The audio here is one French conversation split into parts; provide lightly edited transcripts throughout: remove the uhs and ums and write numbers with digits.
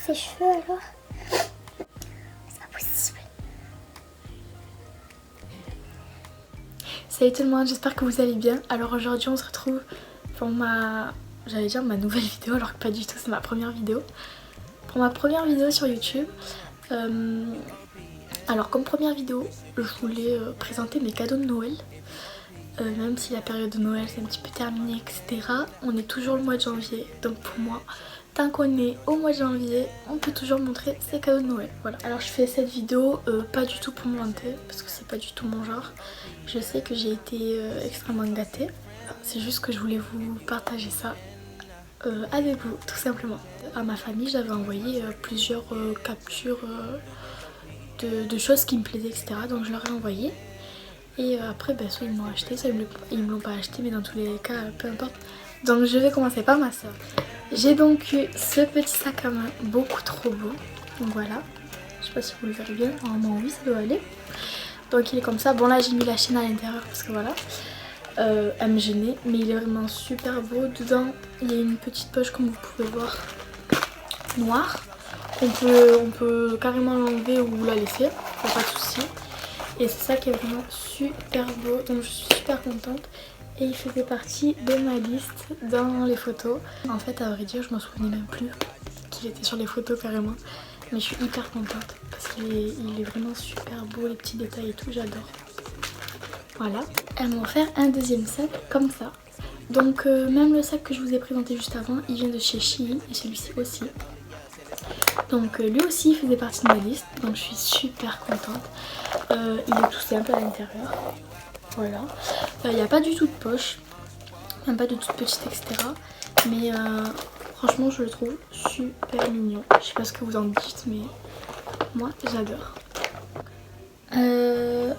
ses cheveux alors. C'est pas possible. Salut tout le monde, j'espère que vous allez bien. Alors aujourd'hui on se retrouve pour j'allais dire ma nouvelle vidéo alors que pas du tout, c'est ma première vidéo. Pour ma première vidéo sur YouTube. Alors comme première vidéo, je voulais présenter mes cadeaux de Noël. Même si la période de Noël c'est un petit peu terminée, etc. On est toujours le mois de janvier, donc pour moi, tant qu'on est au mois de janvier, on peut toujours montrer ses cadeaux de Noël. Voilà. Alors je fais cette vidéo pas du tout pour me vanter, parce que c'est pas du tout mon genre. Je sais que j'ai été extrêmement gâtée. C'est juste que je voulais vous partager ça avec vous, tout simplement. À ma famille, j'avais envoyé plusieurs captures de choses qui me plaisaient, etc. Donc je leur ai envoyé. Et après, soit ils m'ont acheté, soit ils me l'ont pas acheté, mais dans tous les cas, peu importe. Donc je vais commencer par ma soeur. J'ai donc eu ce petit sac à main, beaucoup trop beau. Donc voilà, je sais pas si vous le verrez bien, normalement oui, ça doit aller. Donc il est comme ça. Bon là j'ai mis la chaîne à l'intérieur parce que voilà, elle me gênait, mais il est vraiment super beau. Dedans il y a une petite poche comme vous pouvez voir, noire. On peut carrément l'enlever ou la laisser, pas de souci. Et c'est ça qui est vraiment super beau, donc je suis super contente. Et il faisait partie de ma liste dans les photos. En fait, à vrai dire, je m'en souvenais même plus qu'il était sur les photos carrément. Mais je suis hyper contente parce qu'il est vraiment super beau, les petits détails et tout, j'adore. Voilà. Elle m'a offert un deuxième sac comme ça. Donc même le sac que je vous ai présenté juste avant, il vient de chez Shein et celui-ci aussi. Donc lui aussi il faisait partie de ma liste, donc je suis super contente. Il est tout simple à l'intérieur, voilà. Il n'y a pas du tout de poche, même pas de toute petite, etc. Mais franchement je le trouve super mignon. Je sais pas ce que vous en dites, mais moi j'adore.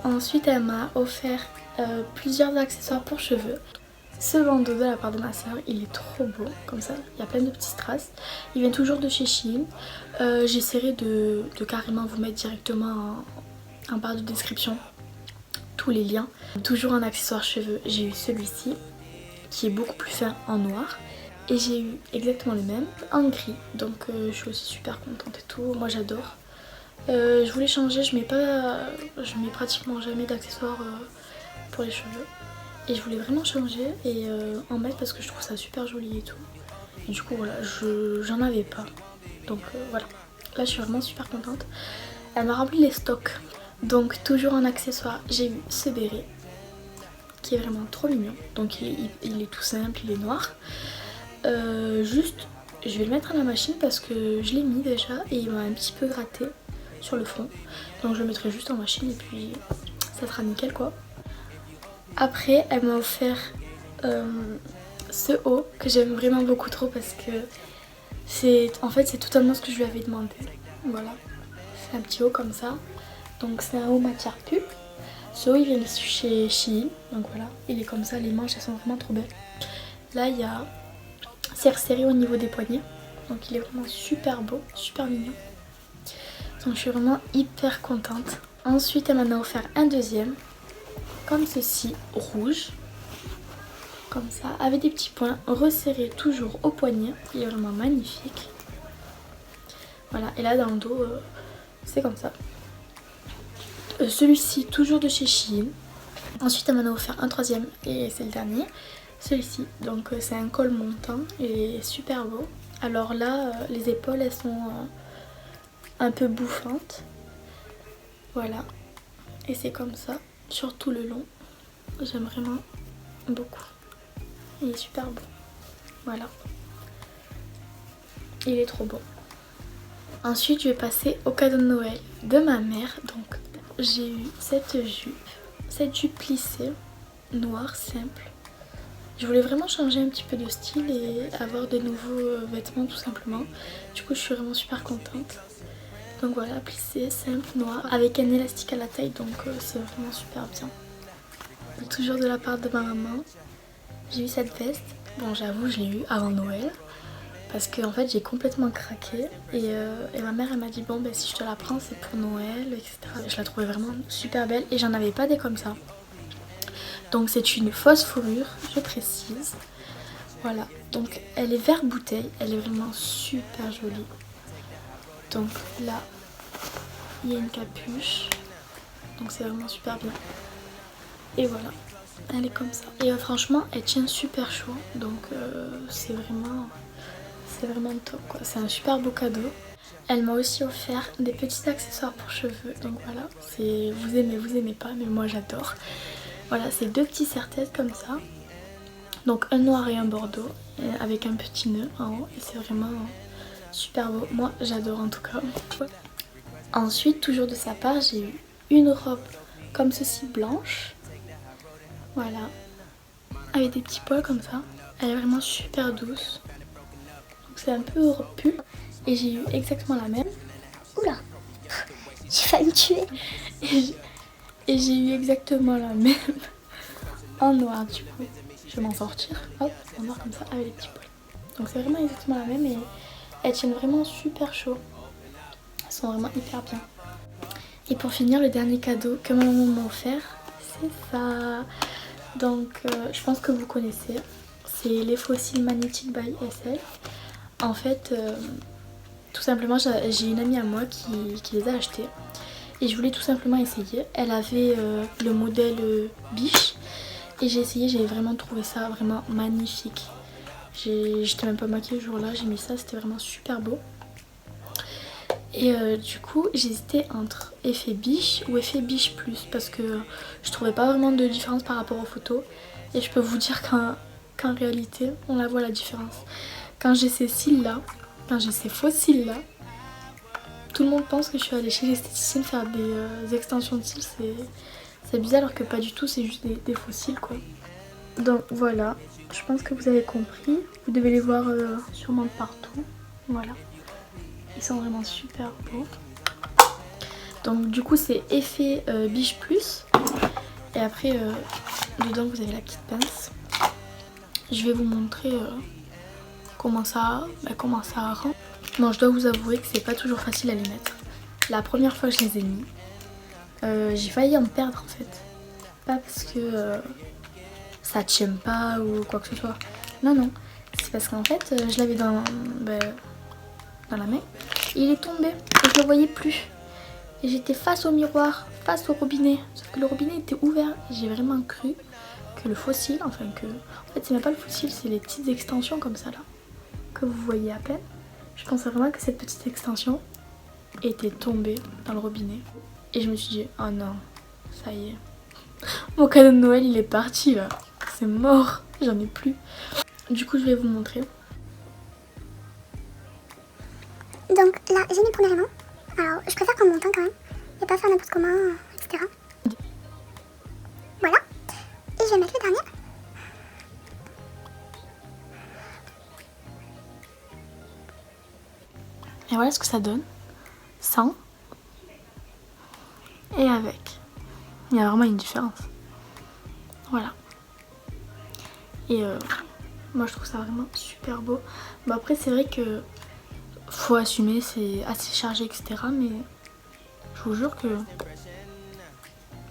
Ensuite elle m'a offert plusieurs accessoires pour cheveux. Ce bandeau de la part de ma soeur, il est trop beau, comme ça, il y a plein de petits strass. Il vient toujours de chez Shein. J'essaierai de carrément vous mettre directement en barre de description tous les liens. Toujours un accessoire cheveux, j'ai eu celui-ci, qui est beaucoup plus fin en noir. Et j'ai eu exactement le même en gris, donc je suis aussi super contente et tout, moi j'adore. Je voulais changer, je mets pratiquement jamais d'accessoires pour les cheveux. Et je voulais vraiment changer et en mettre parce que je trouve ça super joli et tout. Et du coup voilà, j'en avais pas. Donc voilà, là je suis vraiment super contente. Elle m'a rempli les stocks. Donc toujours en accessoire, j'ai eu ce béret qui est vraiment trop mignon. Donc il est tout simple, il est noir. Juste, je vais le mettre à la machine parce que je l'ai mis déjà et il m'a un petit peu gratté sur le front. Donc je le mettrai juste en machine et puis ça sera nickel quoi. Après, elle m'a offert ce haut que j'aime vraiment beaucoup trop parce que c'est totalement ce que je lui avais demandé. Voilà, c'est un petit haut comme ça. Donc c'est un haut matière pull. Ce haut il vient de chez Shein. Donc voilà, il est comme ça, les manches elles sont vraiment trop belles. Là il y a c'est resserré au niveau des poignets. Donc il est vraiment super beau, super mignon. Donc je suis vraiment hyper contente. Ensuite elle m'en a offert un deuxième. Comme ceci, rouge, comme ça, avec des petits points, resserrés toujours au poignet, il est vraiment magnifique. Voilà, et là dans le dos, c'est comme ça. Celui-ci, toujours de chez Shein. Ensuite, elle m'en a offert un troisième, et c'est le dernier. Celui-ci, donc c'est un col montant, et super beau. Alors là, les épaules, elles sont un peu bouffantes. Voilà, et c'est comme ça. Sur tout le long, j'aime vraiment beaucoup. Il est super beau. Voilà. Il est trop beau. Ensuite, je vais passer au cadeau de Noël de ma mère. Donc, j'ai eu cette jupe plissée, noire, simple. Je voulais vraiment changer un petit peu de style et avoir de nouveaux vêtements tout simplement. Du coup, je suis vraiment super contente. Donc voilà, plissé, simple, noir, avec un élastique à la taille, donc c'est vraiment super bien. Toujours de la part de ma maman, j'ai eu cette veste. Bon, j'avoue, je l'ai eu avant Noël, parce que en fait j'ai complètement craqué. Et ma mère elle m'a dit bon si je te la prends c'est pour Noël, etc. Je la trouvais vraiment super belle et j'en avais pas des comme ça. Donc c'est une fausse fourrure, je précise. Voilà, donc elle est vert bouteille, elle est vraiment super jolie. Donc là, il y a une capuche. Donc c'est vraiment super bien. Et voilà, elle est comme ça. Et franchement, elle tient super chaud. Donc c'est vraiment top quoi. C'est un super beau cadeau. Elle m'a aussi offert des petits accessoires pour cheveux. Donc voilà, c'est vous aimez pas, mais moi j'adore. Voilà, c'est 2 petits serre-têtes comme ça. Donc un noir et un bordeaux avec un petit nœud en haut. Et c'est vraiment super beau. Moi j'adore en tout cas. Ensuite, toujours de sa part, j'ai eu une robe comme ceci blanche. Voilà. Avec des petits poils comme ça. Elle est vraiment super douce. Donc c'est un peu robe pull. Et j'ai eu exactement la même. Oula, j'ai failli me tuer. Et j'ai eu exactement la même en noir du coup. Je vais m'en sortir. Hop, en noir comme ça avec les petits poils. Donc c'est vraiment exactement la même et elles tiennent vraiment super chaud. Elles sont vraiment hyper bien. Et pour finir, le dernier cadeau que ma maman m'a offert, c'est ça. Donc je pense que vous connaissez. C'est les fossiles magnétiques by SL. En fait, tout simplement, j'ai une amie à moi qui les a achetés. Et je voulais tout simplement essayer. Elle avait le modèle biche. Et j'ai essayé, j'ai vraiment trouvé ça vraiment magnifique. J'étais même pas maquillée ce jour-là, j'ai mis ça, c'était vraiment super beau. Et du coup, j'hésitais entre effet biche ou effet biche plus. Parce que je trouvais pas vraiment de différence par rapport aux photos. Et je peux vous dire qu'en réalité, on la voit la différence. Quand j'ai ces cils-là, quand j'ai ces faux cils-là, tout le monde pense que je suis allée chez l'esthéticienne faire des extensions de cils. C'est bizarre alors que pas du tout, c'est juste des faux cils quoi. Donc voilà, je pense que vous avez compris. Vous devez les voir sûrement partout. Voilà. Ils sont vraiment super beaux. Donc du coup c'est effet biche plus. Et après dedans vous avez la petite pince. Je vais vous montrer comment ça rend. Bon, je dois vous avouer que c'est pas toujours facile à les mettre. La première fois que je les ai mis, j'ai failli en perdre en fait. Pas parce que ça tient pas ou quoi que ce soit. Non, non. C'est parce qu'en fait, je l'avais dans la main. Et il est tombé. Et je le voyais plus. Et j'étais face au miroir, face au robinet. Sauf que le robinet était ouvert. Et j'ai vraiment cru que le fossile, enfin que... En fait, c'est même pas le fossile, c'est les petites extensions comme ça là. Que vous voyez à peine. Je pensais vraiment que cette petite extension était tombée dans le robinet. Et je me suis dit, oh non, ça y est. Mon cadeau de Noël, il est parti là. C'est mort, j'en ai plus. Du coup, je vais vous montrer. Donc là, j'ai mis le premier aimant. Alors, je préfère prendre mon temps quand même. Et pas faire n'importe comment, etc. Voilà. Et je vais mettre le dernier. Et voilà ce que ça donne. Sans. Et avec. Il y a vraiment une différence. Voilà. Et moi je trouve ça vraiment super beau. Bon après c'est vrai que faut assumer, c'est assez chargé etc. Mais je vous jure que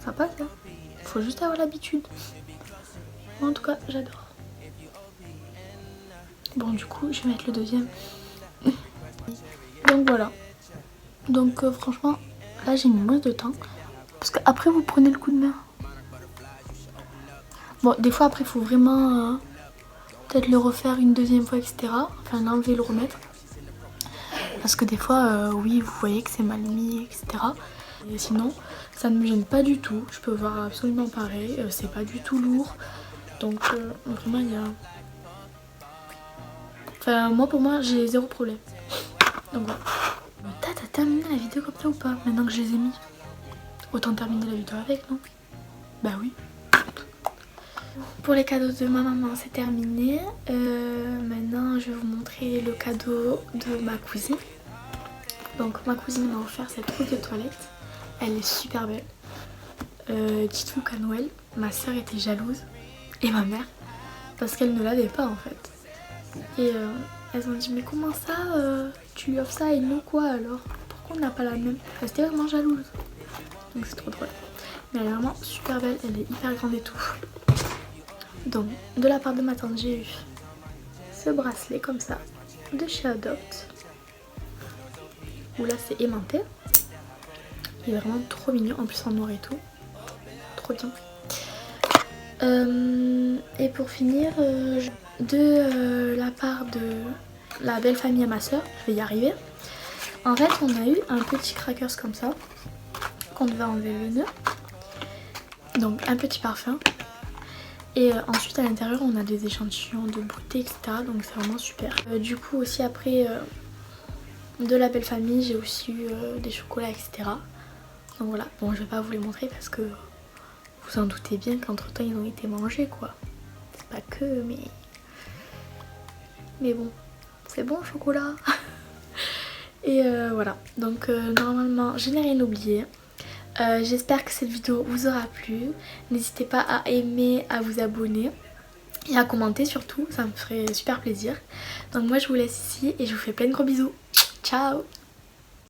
ça passe. Hein. Faut juste avoir l'habitude. Moi en tout cas j'adore. Bon du coup je vais mettre le deuxième. Donc voilà. Donc franchement là j'ai mis moins de temps. Parce qu'après vous prenez le coup de main. Bon des fois après il faut vraiment peut-être le refaire une deuxième fois etc. Enfin l'enlever, le remettre. Parce que des fois oui vous voyez que c'est mal mis etc. Et sinon ça ne me gêne pas du tout. Je peux voir absolument pareil. C'est pas du tout lourd. Donc vraiment il y a... Enfin moi pour moi j'ai zéro problème. Donc voilà. T'as terminé la vidéo comme ça ou pas? Maintenant que je les ai mis. Autant terminer la vidéo avec, non? Bah oui. Pour les cadeaux de ma maman, c'est terminé. Maintenant, je vais vous montrer le cadeau de ma cousine. Donc, ma cousine m'a offert cette trousse de toilette. Elle est super belle. Dites-vous qu'à Noël, ma soeur était jalouse. Et ma mère. Parce qu'elle ne l'avait pas, en fait. Et elles ont dit, mais comment ça tu lui offres ça et nous quoi alors? Pourquoi on n'a pas la même? Elle était vraiment jalouse. Donc c'est trop drôle. Mais elle est vraiment super belle, elle est hyper grande et tout. Donc de la part de ma tante j'ai eu ce bracelet comme ça de chez Adopt. coup là c'est aimanté. Il est vraiment trop mignon, en plus en noir et tout. Trop bien. Et pour finir, de la part de la belle famille à ma soeur, je vais y arriver. En fait on a eu un petit crackers comme ça, qu'on devait enlever le nœud. Donc un petit parfum. Et ensuite à l'intérieur on a des échantillons de beauté, etc. Donc c'est vraiment super. Du coup aussi après de la belle famille j'ai aussi eu des chocolats, etc. Donc voilà, bon je vais pas vous les montrer parce que vous en doutez bien qu'entre temps ils ont été mangés quoi. C'est pas que mais bon, c'est bon le chocolat. Et voilà, donc normalement je n'ai rien oublié. J'espère que cette vidéo vous aura plu. N'hésitez pas à aimer, à vous abonner et à commenter surtout, ça me ferait super plaisir. Donc moi je vous laisse ici et je vous fais plein de gros bisous. Ciao!